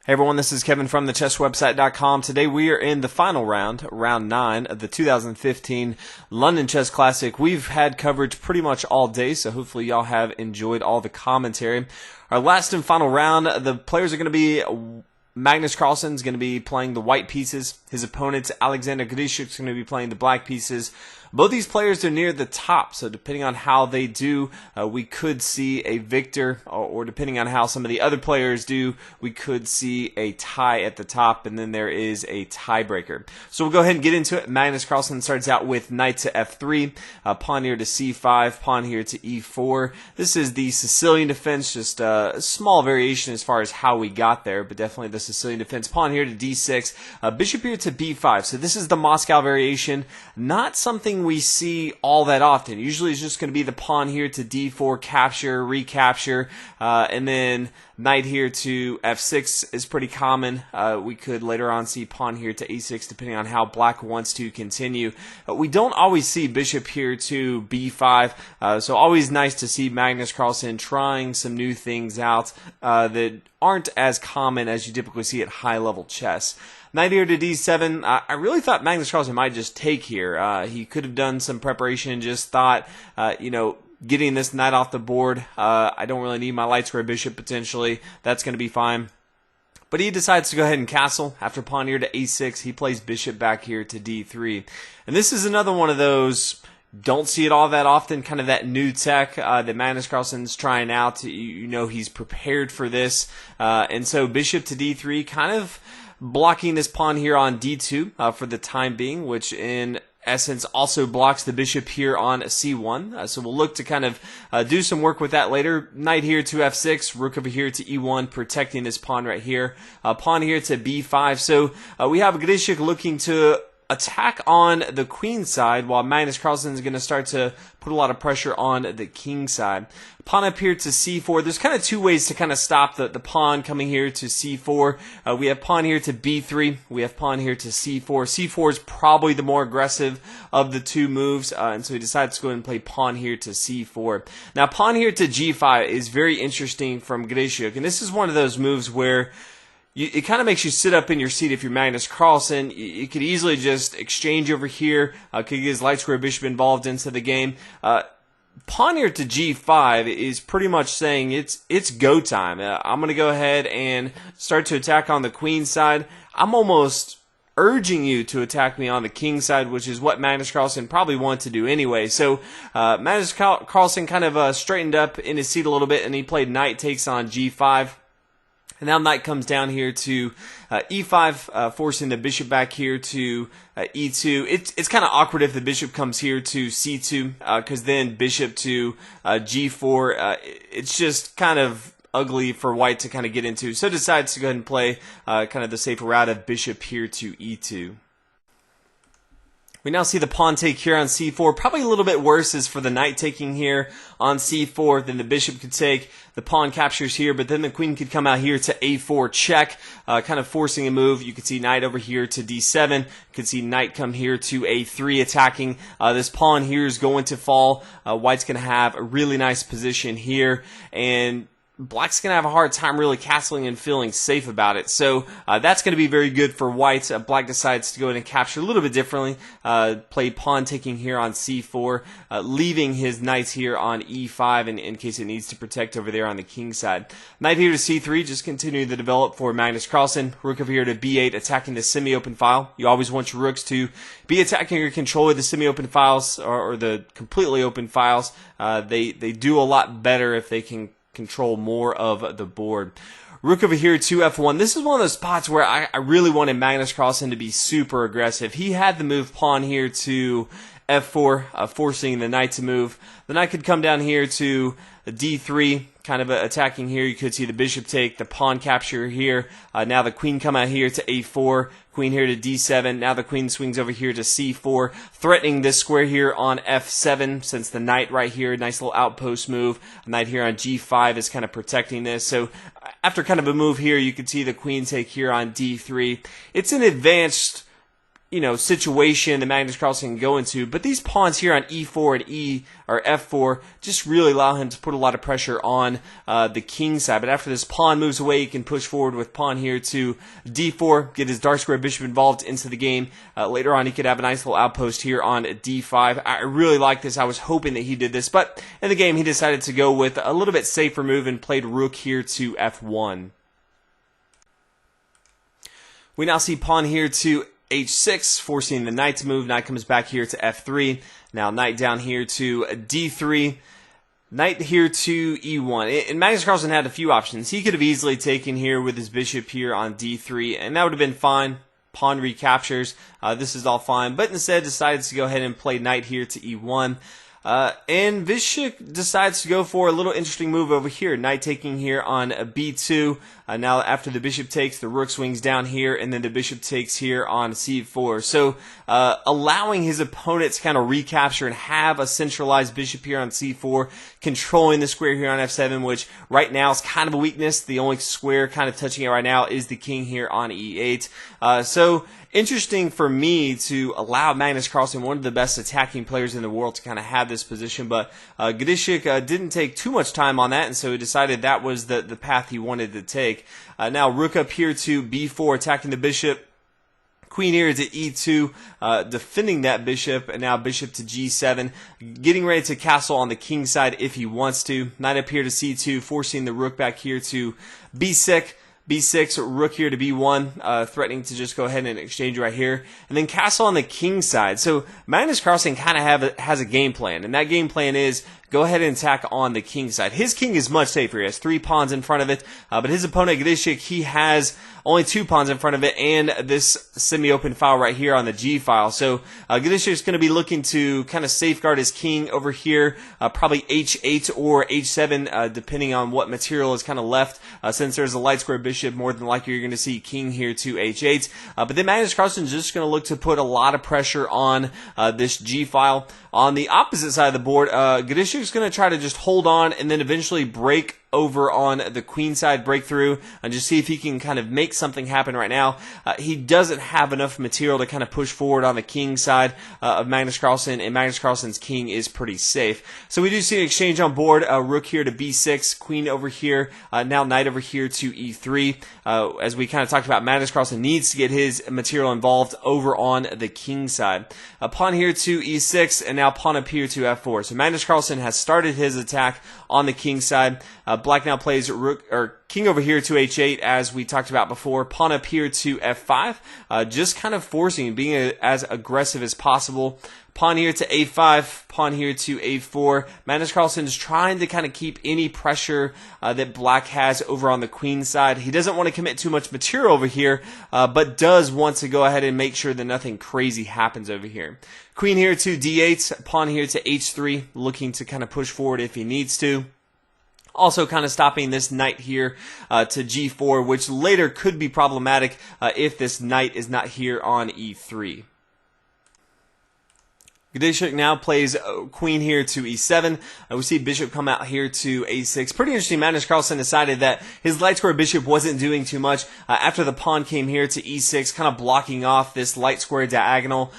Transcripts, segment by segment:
Hey everyone, this is Kevin from thechesswebsite.com. Today we are in the final round, round 9 of the 2015 London Chess Classic. We've had coverage pretty much all day, so hopefully y'all have enjoyed all the commentary. Our last and final round, the players are going to be Magnus Carlsen is going to be playing the white pieces. His opponent, Alexander Grischuk, is going to be playing the black pieces. Both these players are near the top, so depending on how they do, we could see a victor, or depending on how some of the other players do, we could see a tie at the top, and then there is a tiebreaker. So we'll go ahead and get into it. Magnus Carlsen starts out with knight to f3, pawn here to c5, pawn here to e4. This is the Sicilian defense, just a small variation as far as how we got there, but definitely the Sicilian defense. Pawn here to d6, bishop here to b5. So this is the Moscow variation, not something we see all that often. Usually it's just going to be the pawn here to d4, capture, recapture, and then knight here to f6 is pretty common. We could later on see pawn here to a6 depending on how black wants to continue. We don't always see bishop here to b5, so always nice to see Magnus Carlsen trying some new things out that aren't as common as you typically see at high-level chess. Knight here to d7. I really thought Magnus Carlsen might just take here. He could have done some preparation and just thought, getting this knight off the board, I don't really need my light square bishop potentially. That's going to be fine. But he decides to go ahead and castle. After pawn here to a6, he plays bishop back here to d3. And this is another one of those, don't see it all that often, kind of that new tech that Magnus Carlsen's trying out. You know he's prepared for this. And so bishop to d3, kind of blocking this pawn here on d2 for the time being, which in essence also blocks the bishop here on c1. So we'll look to kind of do some work with that later. Knight here to f6, rook over here to e1, protecting this pawn right here. Pawn here to b5. So we have Grischuk looking to attack on the queen side, while Magnus Carlsen is going to start to put a lot of pressure on the king side. Pawn up here to c4. There's kind of two ways to kind of stop the pawn coming here to c4. We have pawn here to b3. We have pawn here to c4. c4 is probably the more aggressive of the two moves, and so he decides to go ahead and play pawn here to c4. Now, pawn here to g5 is very interesting from Grischuk, and this is one of those moves where it kind of makes you sit up in your seat if you're Magnus Carlsen. You could easily just exchange over here, could get his light square bishop involved into the game. Pawn here to g5 is pretty much saying it's go time. I'm going to go ahead and start to attack on the queen side. I'm almost urging you to attack me on the king side, which is what Magnus Carlsen probably wanted to do anyway. So Magnus Carlsen kind of straightened up in his seat a little bit, and he played knight takes on g5. And now knight comes down here to e5, forcing the bishop back here to e2. It's kind of awkward if the bishop comes here to c2, because then bishop to g4. It's just kind of ugly for white to kind of get into. So decides to go ahead and play kind of the safer route of bishop here to e2. We now see the pawn take here on c4. Probably a little bit worse is for the knight taking here on c4 than the bishop could take. The pawn captures here, but then the queen could come out here to a4 check, kind of forcing a move. You could see knight over here to d7. You could see knight come here to a3 attacking. This pawn here is going to fall. White's going to have a really nice position here, and black's going to have a hard time really castling and feeling safe about it. So that's going to be very good for white. Black decides to go ahead and capture a little bit differently. Play pawn taking here on c4, leaving his knights here on e5 in case it needs to protect over there on the king side. Knight here to c3, just continuing to develop for Magnus Carlsen. Rook over here to b8, attacking the semi-open file. You always want your rooks to be attacking or control of the semi-open files or the completely open files. They do a lot better if they can control more of the board. Rook over here to f1. This is one of those spots where I really wanted Magnus Carlsen to be super aggressive. He had the move pawn here to f4, forcing the knight to move. The knight could come down here to d3, kind of attacking here. You could see the bishop take, the pawn capture here. Now the queen come out here to a4, queen here to d7. Now the queen swings over here to c4, threatening this square here on f7 since the knight right here, nice little outpost move. A knight here on g5 is kind of protecting this. So after kind of a move here, you can see the queen take here on d3. It's an advanced situation that Magnus Carlsen can go into, but these pawns here on e4 and f4 just really allow him to put a lot of pressure on the king side. But after this pawn moves away, he can push forward with pawn here to d4, get his dark square bishop involved into the game. Later on, he could have a nice little outpost here on d5. I really like this. I was hoping that he did this, but in the game, he decided to go with a little bit safer move and played rook here to f1. We now see pawn here to h6, forcing the knight to move. Knight comes back here to f3. Now knight down here to d3. Knight here to e1. And Magnus Carlsen had a few options. He could have easily taken here with his bishop here on d3, and that would have been fine. Pawn recaptures. This is all fine. But instead decided to go ahead and play knight here to e1. And Grischuk decides to go for a little interesting move over here. Knight taking here on b2. Now after the bishop takes, the rook swings down here, and then the bishop takes here on c4. So allowing his opponent to kind of recapture and have a centralized bishop here on c4, controlling the square here on f7, which right now is kind of a weakness. The only square kind of touching it right now is the king here on e8. So interesting for me to allow Magnus Carlsen, one of the best attacking players in the world, to kind of have this position, but Grischuk didn't take too much time on that, and so he decided that was the path he wanted to take. Now rook up here to b4, attacking the bishop. Queen here to e2, defending that bishop, and now bishop to g7, getting ready to castle on the king side if he wants to. Knight up here to c2, forcing the rook back here to b6. b6, rook here to b1, threatening to just go ahead and exchange right here. And then castle on the king side. So Magnus Carlsen kind of has a game plan, and that game plan is go ahead and attack on the king side. His king is much safer. He has 3 pawns in front of it, but his opponent, Grischuk, he has only 2 pawns in front of it and this semi-open file right here on the g file. So Grischuk is going to be looking to kind of safeguard his king over here, probably h8 or h7, depending on what material is kind of left. Since there's a light square bishop, more than likely you're going to see king here to h8. But then Magnus Carlsen is just going to look to put a lot of pressure on this g file. On the opposite side of the board, Grischuk is going to try to just hold on and then eventually break over on the queen side, break through, and just see if he can kind of make something happen right now. He doesn't have enough material to kind of push forward on the king side of Magnus Carlsen, and Magnus Carlsen's king is pretty safe. So we do see an exchange on board, rook here to b6, queen over here, now knight over here to e3. As we kind of talked about, Magnus Carlsen needs to get his material involved over on the king side. Pawn here to e6, and now pawn up here to f4. So Magnus Carlsen has started his attack on the king side. Black now plays rook or king over here to h8, as we talked about before. Pawn up here to f5, just kind of forcing, being as aggressive as possible. Pawn here to a5, pawn here to a4. Magnus Carlsen is trying to kind of keep any pressure that black has over on the queen side. He doesn't want to commit too much material over here, but does want to go ahead and make sure that nothing crazy happens over here. Queen here to d8, pawn here to h3, looking to kind of push forward if he needs to. Also kind of stopping this knight here to g4, which later could be problematic if this knight is not here on e3. Grischuk now plays queen here to e7. We see bishop come out here to a6. Pretty interesting. Magnus Carlsen decided that his light square bishop wasn't doing too much after the pawn came here to e6, kind of blocking off this light square diagonal.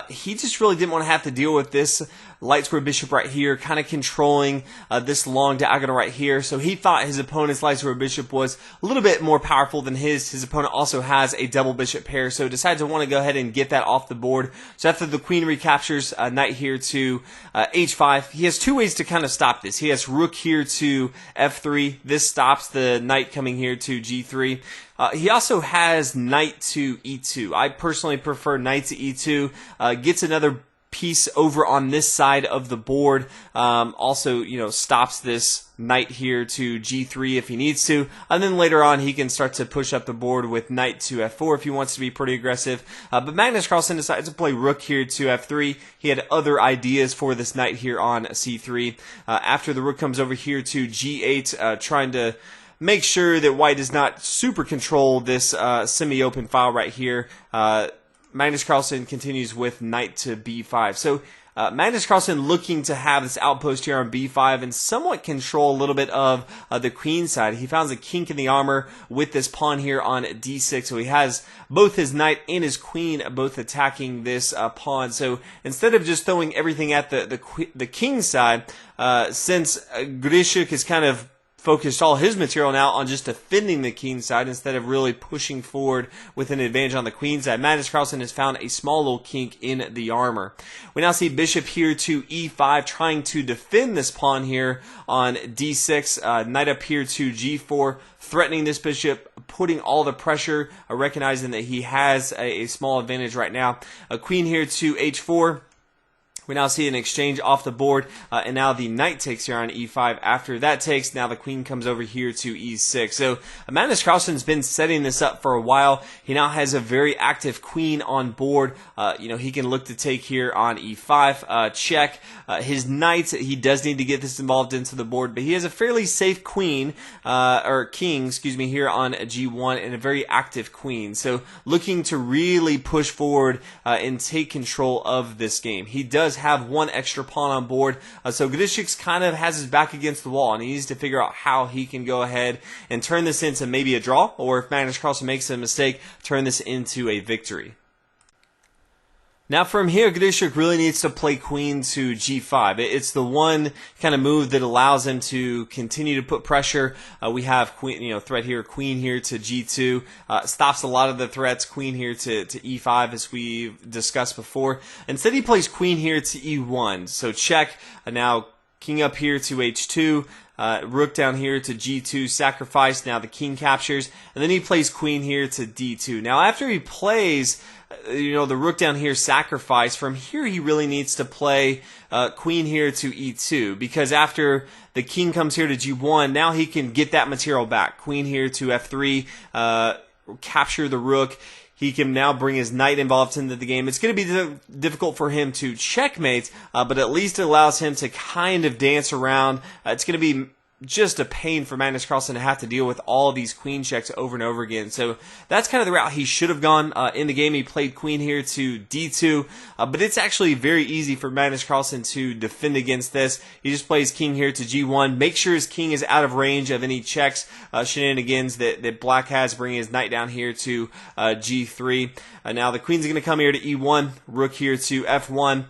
He just really didn't want to have to deal with this light square bishop right here, kind of controlling this long diagonal right here. So he thought his opponent's light square bishop was a little bit more powerful than his. His opponent also has a double bishop pair, so decided to want to go ahead and get that off the board. So after the queen recaptures, knight here to h5, he has 2 ways to kind of stop this. He has rook here to f3. This stops the knight coming here to g3. He also has knight to e2. I personally prefer knight to e2. Gets another piece over on this side of the board. Also, stops this knight here to g3 if he needs to, and then later on he can start to push up the board with knight to f4 if he wants to be pretty aggressive. But Magnus Carlsen decided to play rook here to f3. He had other ideas for this knight here on c3. After the rook comes over here to g8, trying to make sure that white does not super control this semi-open file right here. Magnus Carlsen continues with knight to b5. So Magnus Carlsen looking to have this outpost here on b5 and somewhat control a little bit of the queen side. He found a kink in the armor with this pawn here on d6, so he has both his knight and his queen both attacking this pawn. So instead of just throwing everything at the king side, since Grischuk is kind of focused all his material now on just defending the king side instead of really pushing forward with an advantage on the queen side, Magnus Carlsen has found a small little kink in the armor. We now see bishop here to e5, trying to defend this pawn here on d6, knight up here to g4, threatening this bishop, putting all the pressure, recognizing that he has a small advantage right now. A queen here to h4. We now see an exchange off the board, and now the knight takes here on e5. After that takes, now the queen comes over here to e6. So Magnus Carlsen's been setting this up for a while. He now has a very active queen on board. He can look to take here on e5, check. His knight, he does need to get this involved into the board, but he has a fairly safe queen, or king, excuse me, here on g1, and a very active queen. So looking to really push forward and take control of this game. He does have one extra pawn on board, so Grischuk kind of has his back against the wall, and he needs to figure out how he can go ahead and turn this into maybe a draw, or if Magnus Carlsen makes a mistake, turn this into a victory. Now from here, Grischuk really needs to play queen to g5. It's the one kind of move that allows him to continue to put pressure. We have queen, threat here, queen here to g2. Stops a lot of the threats. Queen here to e5, as we discussed before. Instead, he plays queen here to e1. So check. Now king up here to h2. Rook down here to g2, sacrifice. Now the king captures, and then he plays queen here to d2. Now after he plays, the rook down here, sacrifice. From here, he really needs to play queen here to e2, because after the king comes here to g1, now he can get that material back. Queen here to f3, capture the rook. He can now bring his knight involved into the game. It's going to be difficult for him to checkmate, but at least it allows him to kind of dance around. It's going to be just a pain for Magnus Carlsen to have to deal with all of these queen checks over and over again. So that's kind of the route he should have gone in the game. He played queen here to d2, but it's actually very easy for Magnus Carlsen to defend against this. He just plays king here to g1, make sure his king is out of range of any checks, shenanigans that black has, bringing his knight down here to g3. Now the queen's going to come here to e1, rook here to f1.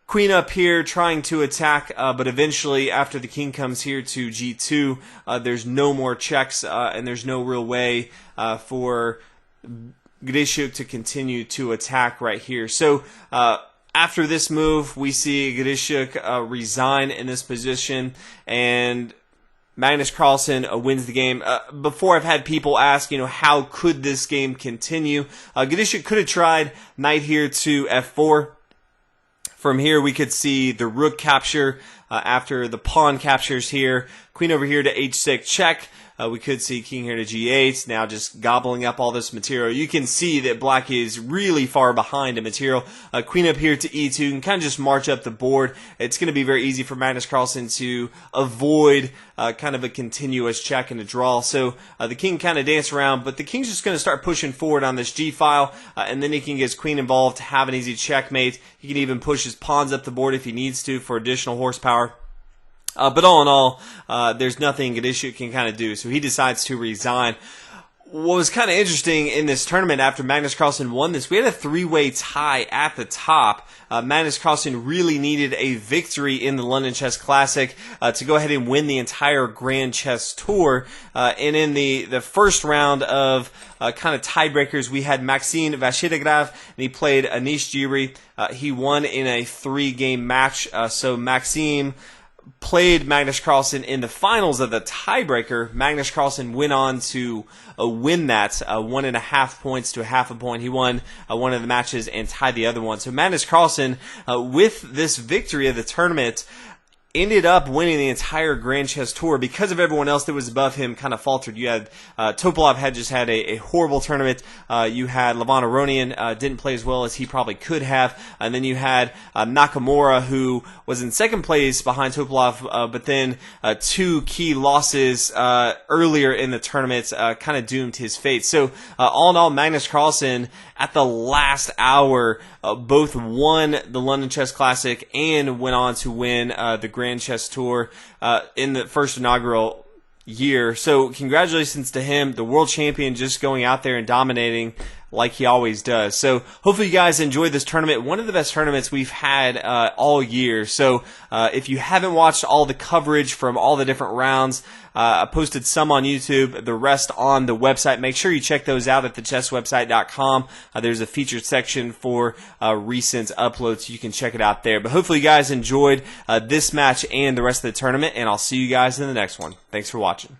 Queen up here trying to attack, but eventually after the king comes here to g2, there's no more checks, and there's no real way for Grischuk to continue to attack right here. So after this move, we see Grischuk resign in this position, and Magnus Carlsen wins the game. Before, I've had people ask, how could this game continue? Grischuk could have tried knight here to f4. From here, we could see the rook capture after the pawn captures here. Queen over here to h6, check. We could see king here to g8, now just gobbling up all this material. You can see that black is really far behind in material. Queen up here to e2, and kind of just march up the board. It's going to be very easy for Magnus Carlsen to avoid kind of a continuous check and a draw. So the king kind of dance around, but the king's just going to start pushing forward on this g-file, and then he can get his queen involved to have an easy checkmate. He can even push his pawns up the board if he needs to for additional horsepower. But all in all, there's nothing Grischuk can kind of do, so he decides to resign. What was kind of interesting in this tournament after Magnus Carlsen won this, we had a three-way tie at the top. Magnus Carlsen really needed a victory in the London Chess Classic to go ahead and win the entire Grand Chess Tour. And in the first round of kind of tiebreakers, we had Maxime Vachidegrad, and he played Anish Giri. He won in a 3-game match, so Maxime played Magnus Carlsen in the finals of the tiebreaker. Magnus Carlsen went on to win that 1.5 points to 0.5 a point. He won one of the matches and tied the other one. So Magnus Carlsen, with this victory of the tournament, ended up winning the entire Grand Chess Tour because of everyone else that was above him kind of faltered. You had Topalov had just had a horrible tournament. You had Levon Aronian didn't play as well as he probably could have, and then you had Nakamura, who was in second place behind Topalov, but then two key losses earlier in the tournament kind of doomed his fate. So all in all, Magnus Carlsen at the last hour both won the London Chess Classic and went on to win the Grand Chess Tour in the first inaugural year. So congratulations to him, the world champion, just going out there and dominating like he always does. So hopefully you guys enjoyed this tournament. One of the best tournaments we've had all year. So if you haven't watched all the coverage from all the different rounds, I posted some on YouTube, the rest on the website. Make sure you check those out at thechesswebsite.com. There's a featured section for recent uploads. You can check it out there. But hopefully you guys enjoyed this match and the rest of the tournament, and I'll see you guys in the next one. Thanks for watching.